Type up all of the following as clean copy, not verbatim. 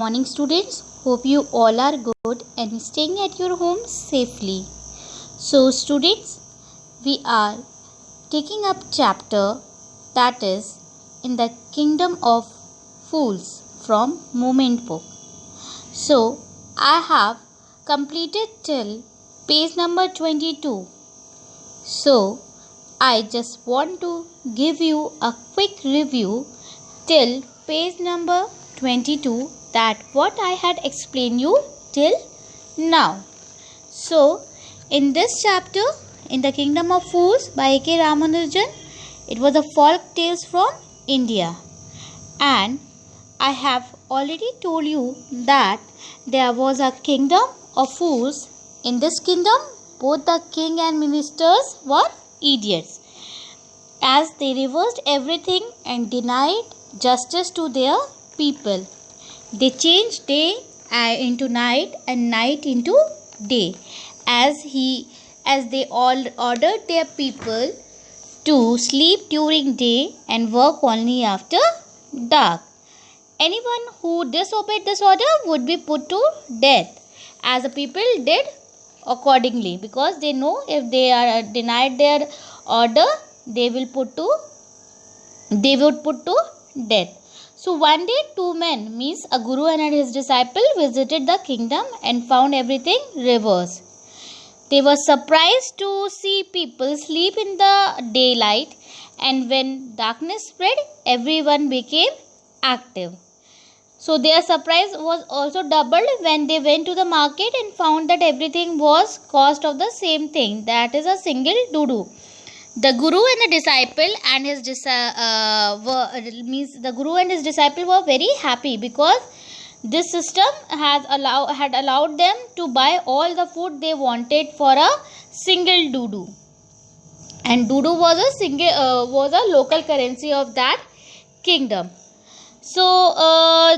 Morning students, hope you all are good and staying at your home safely. So students, we are taking up chapter that is in the kingdom of fools from Movement book. So I have completed till page number 22. So I just want to give you a quick review till page number 22 that what I had explained you till now. So in this chapter, in the Kingdom of Fools by A.K. Ramanujan, it was a folk tales from India, and I have already told you that there was a kingdom of fools. In this kingdom, both the king and ministers were idiots, as they reversed everything and denied justice to their people. They changed day into night and night into day, as they all ordered their people to sleep during day and work only after dark. Anyone who disobeyed this order would be put to death, as the people did accordingly, because they know if they are denied their order, they would put to death. So one day, two men, means a guru and his disciple, visited the kingdom and found everything reversed. They were surprised to see people sleep in the daylight, and when darkness spread, everyone became active. So their surprise was also doubled when they went to the market and found that everything was cost of the same thing, that is a single doodoo. The guru and the disciple and his disciple were very happy, because this system had allowed them to buy all the food they wanted for a single doodoo, and doodoo was a local currency of that kingdom. So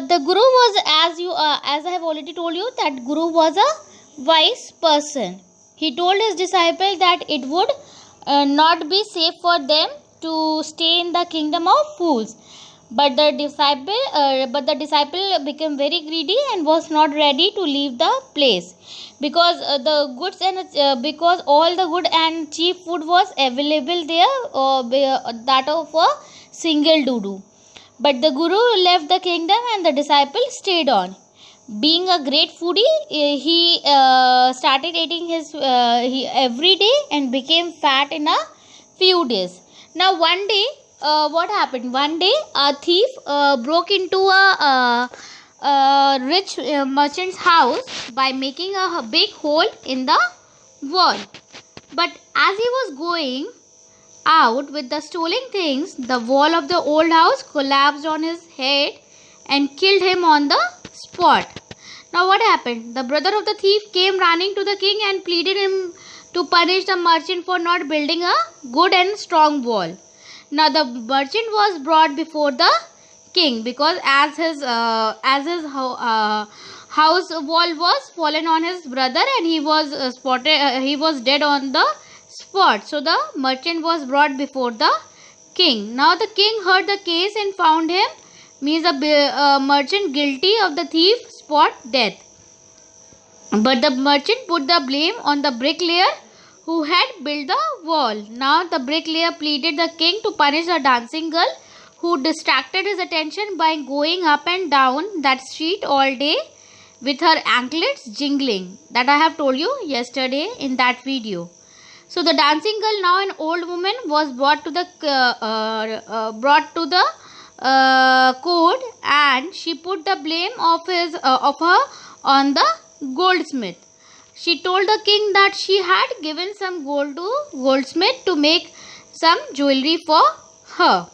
the guru was, as I have already told you, that guru was a wise person. He told his disciple that it would not be safe for them to stay in the kingdom of fools, but the disciple became very greedy and was not ready to leave the place, because because all the good and cheap food was available there, that of a single doodoo. But the guru left the kingdom and the disciple stayed on. Being a great foodie, he started eating every day and became fat in a few days. Now one day, what happened? One day, a thief broke into a rich merchant's house by making a big hole in the wall. But as he was going out with the stolen things, the wall of the old house collapsed on his head and killed him on the spot. Now what happened? The brother of the thief came running to the king and pleaded him to punish the merchant for not building a good and strong wall. Now the merchant was brought before the king, because as his house wall was fallen on his brother, and he was dead on the spot. So the merchant was brought before the king. Now the king heard the case and found him, means the merchant, guilty of the thief spot death. But the merchant put the blame on the bricklayer who had built the wall. Now the bricklayer pleaded the king to punish the dancing girl who distracted his attention by going up and down that street all day with her anklets jingling, that I have told you yesterday in that video. So the dancing girl, now an old woman, was brought to the court, and she put the blame of her on the goldsmith. She told the king that she had given some gold to goldsmith to make some jewelry for her,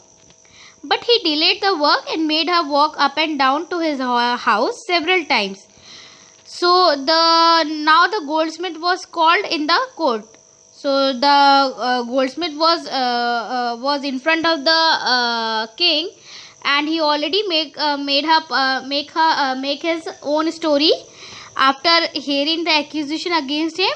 but he delayed the work and made her walk up and down to his house several times. So now the goldsmith was called in the court. So the goldsmith was in front of the king, and he already make his own story. After hearing the accusation against him,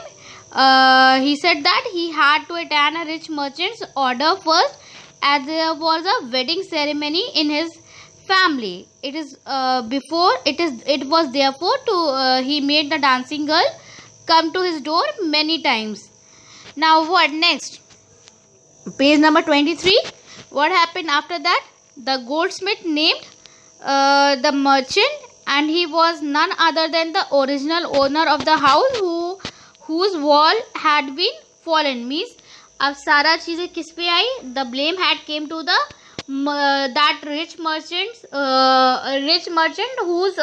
he said that he had to attend a rich merchant's order first, as there was a wedding ceremony in his family. It is it was therefore to he made the dancing girl come to his door many times. Now what next? Page number 23. What happened after that? The goldsmith named the merchant, and he was none other than the original owner of the house whose wall had been fallen. Means अब सारा चीज़ें किस पे आई? The blame had came to the that rich merchant whose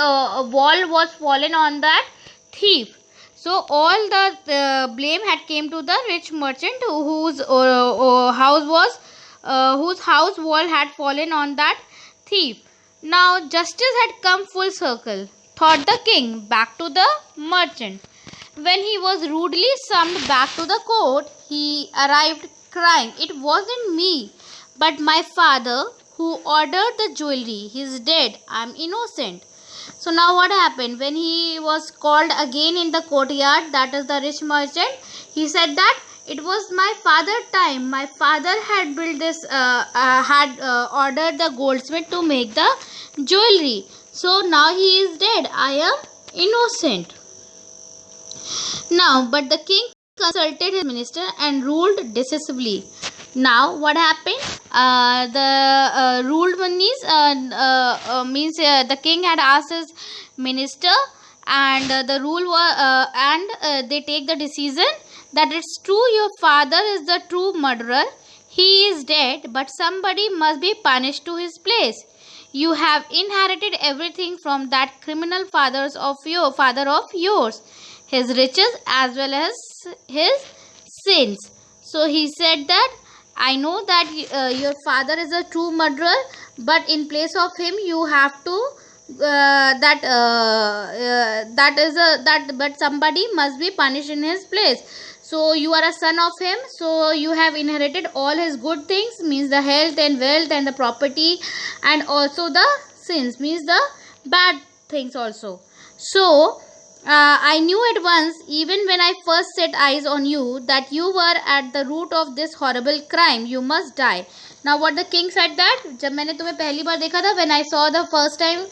wall was fallen on that thief. So all the blame had came to the rich merchant whose house wall had fallen on that thief. Now justice had come full circle, thought the king, back to the merchant. When he was rudely summoned back to the court, he arrived crying, "It wasn't me, but my father who ordered the jewelry. He is dead. I am innocent." So now what happened? When he was called again in the courtyard, that is the rich merchant, he said that it was my father's time. My father had built this, ordered the goldsmith to make the jewelry. So now he is dead. I am innocent. Now, but the king consulted his minister and ruled decisively. Now, what happened? The ruled means the king had asked his minister, and the rule was, and they take the decision that it's true, your father is the true murderer. He is dead, but somebody must be punished to his place. You have inherited everything from that criminal father of yours, his riches as well as his sins. So he said that, I know that your father is a true murderer, but in place of him you have to but somebody must be punished in his place. So you are a son of him, so you have inherited all his good things, means the health and wealth and the property, and also the sins, means the bad things also. So I knew at once, even when I first set eyes on you, that you were at the root of this horrible crime. You must die. Now what the king said that, जब मैंने तुम्हें पहली बार देखा था, when I saw the first time,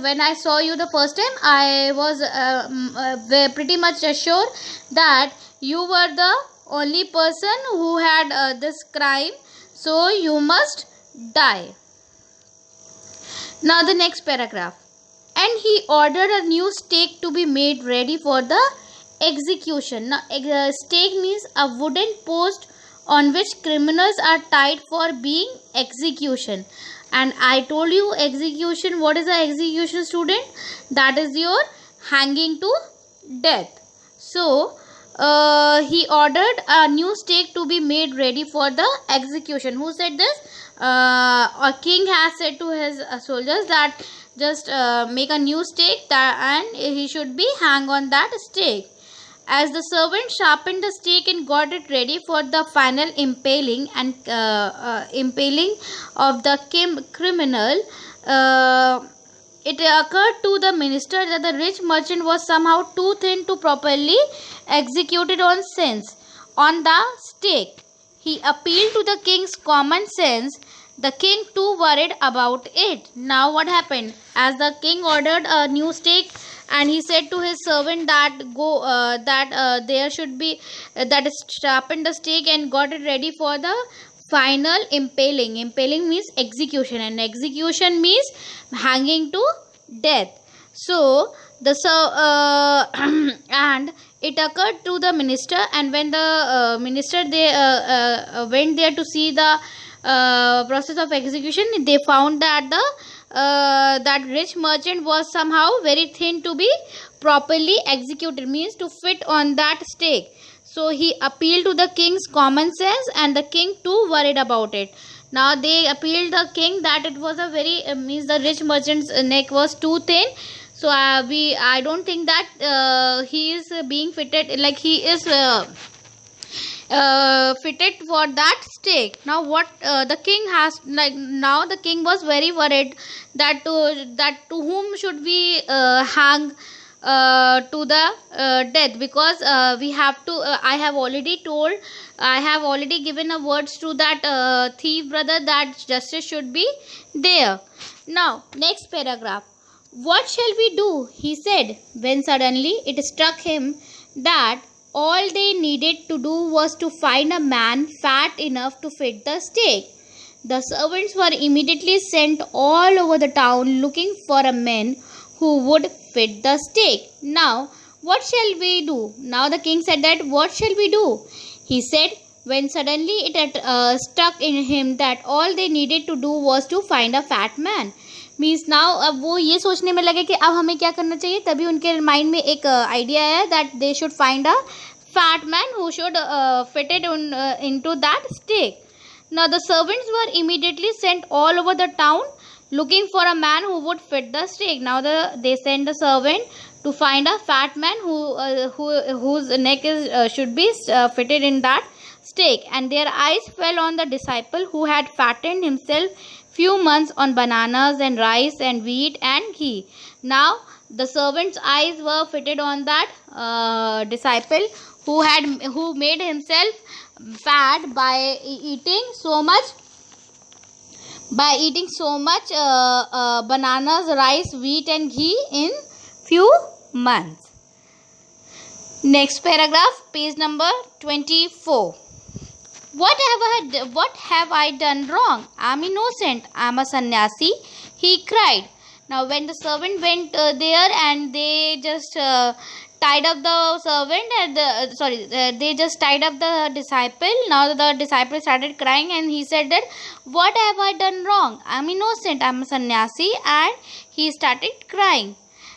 when I saw you the first time, I was pretty much assured that you were the only person who had this crime. So you must die. Now the next paragraph. And he ordered a new stake to be made ready for the execution. Now, stake means a wooden post on which criminals are tied for being execution. And I told you execution. What is the execution, student? That is your hanging to death. So he ordered a new stake to be made ready for the execution. Who said this? A king has said to his soldiers that just make a new stake and he should be hung on that stake. As the servant sharpened the stake and got it ready for the final impaling of the criminal, it occurred to the minister that the rich merchant was somehow too thin to properly execute it on the stake. He appealed to the king's common sense. The king too worried about it. Now what happened? As the king ordered a new stake, and he said to his servant that there should be that sharpened the stake and got it ready for the final impaling. Impaling means execution, and execution means hanging to death. So and it occurred to the minister, and when the minister went there to see the process of execution, they found that that rich merchant was somehow very thin to be properly executed, means to fit on that stake. So he appealed to the king's common sense, and the king too worried about it. Now they appealed the king that it was a very means the rich merchant's neck was too thin. So I don't think that he is being fitted, like he is fitted for that stake. Now what the king has, like, now the king was very worried that to whom should we hang to the death, because we have to I have already told, I have already given a words to that thief brother that justice should be there. Now next paragraph. What shall we do? He said, when suddenly it struck him that all they needed to do was to find a man fat enough to fit the stake. The servants were immediately sent all over the town looking for a man who would fit the stake. Now, what shall we do? Now the king said that, what shall we do? He said, when suddenly it had struck in him that all they needed to do was to find a fat man. Means now अब वो ये सोचने में लगे कि अब हमें क्या करना चाहिए. तभी उनके माइंड में एक आइडिया आया that they should find a fat man who should fit it into that stake. Now the servants were immediately sent all over the town looking for a man who would fit the stake. Now they sent the servant to find a fat man whose neck is should be fitted in that stake. And their eyes fell on the disciple who had fattened himself few months on bananas and rice and wheat and ghee. Now the servants' eyes were fitted on that disciple who made himself fat by eating so much bananas, rice, wheat and ghee in few months. Next paragraph, page number 24. What have I done wrong? I am innocent. I am a sannyasi, he cried. Now when the servant went there and they just tied up the servant and they just tied up the disciple. Now the disciple started crying and he said that, what have I done wrong? I am innocent. I am a sannyasi. And he started crying.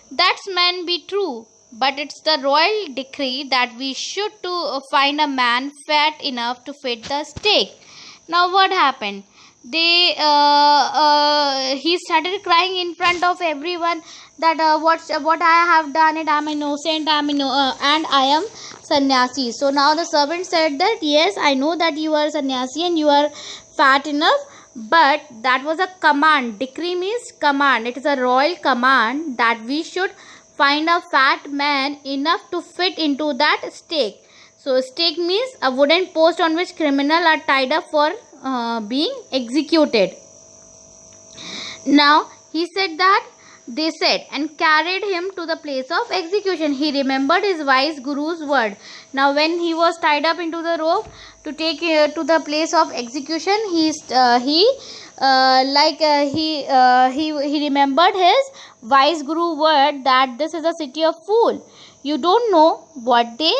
That's man be true. But it's the royal decree that we should to find a man fat enough to fit the stake. Now what happened? He started crying in front of everyone that what I have done, it I am innocent, and I am sannyasi. So now the servant said that, yes, I know that you are sannyasi and you are fat enough, but that was a command. Decree means command. It is a royal command that we should find a fat man enough to fit into that stake. So stake means a wooden post on which criminals are tied up for being executed. Now he said that they said and carried him to the place of execution. He remembered his wise guru's word. Now when he was tied up into the rope to take to the place of execution, he remembered his wise guru word that this is a city of fool. You don't know what they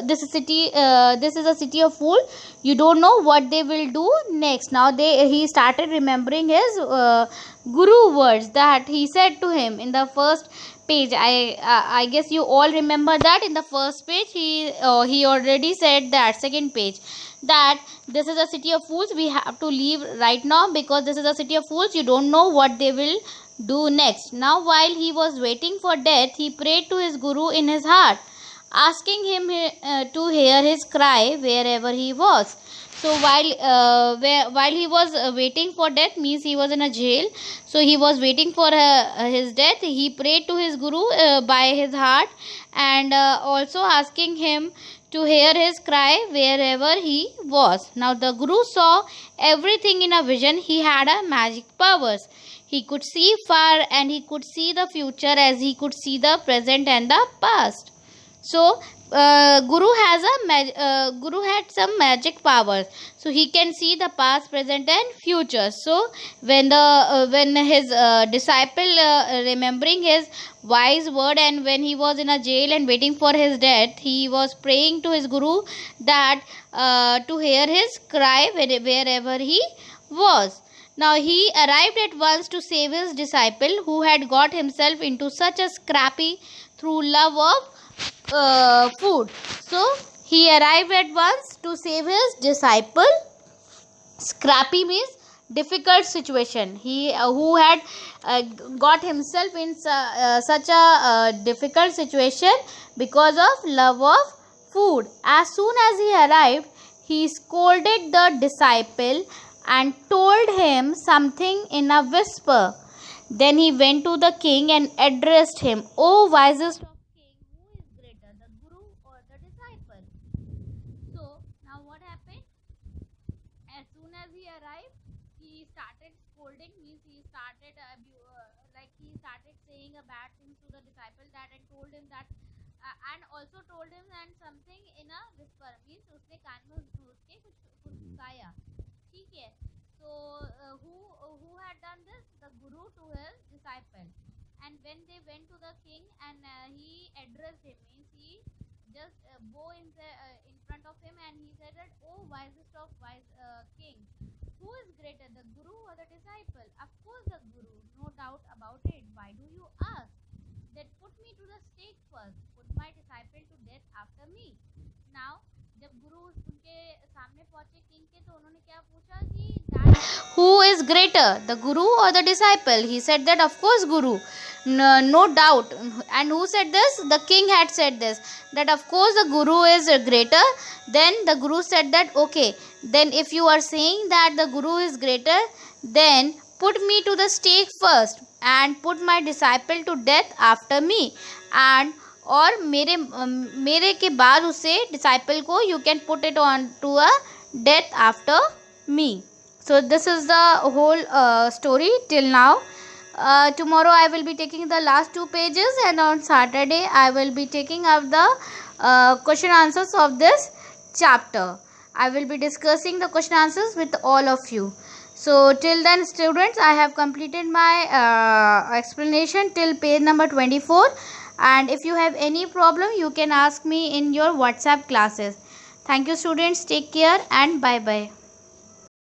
this is a city of fool. You don't know what they will do next. Now he started remembering his guru words that he said to him in the first page. I guess you all remember that in the first page he already said that. Second page, that this is a city of fools, we have to leave right now because this is a city of fools. You don't know what they will do next. Now while he was waiting for death, he prayed to his guru in his heart, asking him to hear his cry wherever he was. So while he was waiting for death, means he was in a jail, so he was waiting for his death. He prayed to his guru by his heart, and also asking him to hear his cry wherever he was. Now the guru saw everything in a vision. He had a magic powers. He could see far and he could see the future as he could see the present and the past. So Guru had some magic powers, so he can see the past, present and future. So when his disciple remembering his wise word, and when he was in a jail and waiting for his death, he was praying to his guru that to hear his cry wherever he was. Now he arrived at once to save his disciple, who had got himself into such a scrappy through love of food. So he arrived at once to save his disciple. Scrappy means difficult situation. He who had got himself in such a difficult situation because of love of food. As soon as he arrived, he scolded the disciple and told him something in a whisper. Then he went to the king and addressed him, "O wisest of king, who is greater, the guru or the disciple?" So now what happened? As soon as he arrived, he started scolding, means he started he started saying a bad things to the disciple, that and told him that and also told him and something in a whisper, means उसने कान में उसके कुछ फुसफुसाया, ठीक है. So who had done this? The guru to his disciple. And when they went to the king and he addressed him, means he just bow in front of him and he said that, "Oh wisest of wise king, who is greater, the guru or the disciple?" "Of course the guru, no doubt about it. Why do you ask? Then put me to the stake first, put my disciple to death after me." Now जब गुरु उनके सामने पहुंचे king के, तो उन्होंने क्या पूछा कि who is greater, the guru or the disciple? He said that of course guru, no doubt. And who said this? The king had said this, that of course the guru is greater. Then the guru said that, "Okay, then if you are saying that the guru is greater, then put me to the stake first and put my disciple to death after me." And और मेरे के बाद उसे disciple को you can put it on to a death after me. So this is the whole story till now. Tomorrow I will be taking the last 2 pages, and on Saturday I will be taking up the question answers of this chapter. I will be discussing the question answers with all of you. So till then students, I have completed my explanation till page number 24, and if you have any problem you can ask me in your WhatsApp classes. Thank you students, take care and bye bye.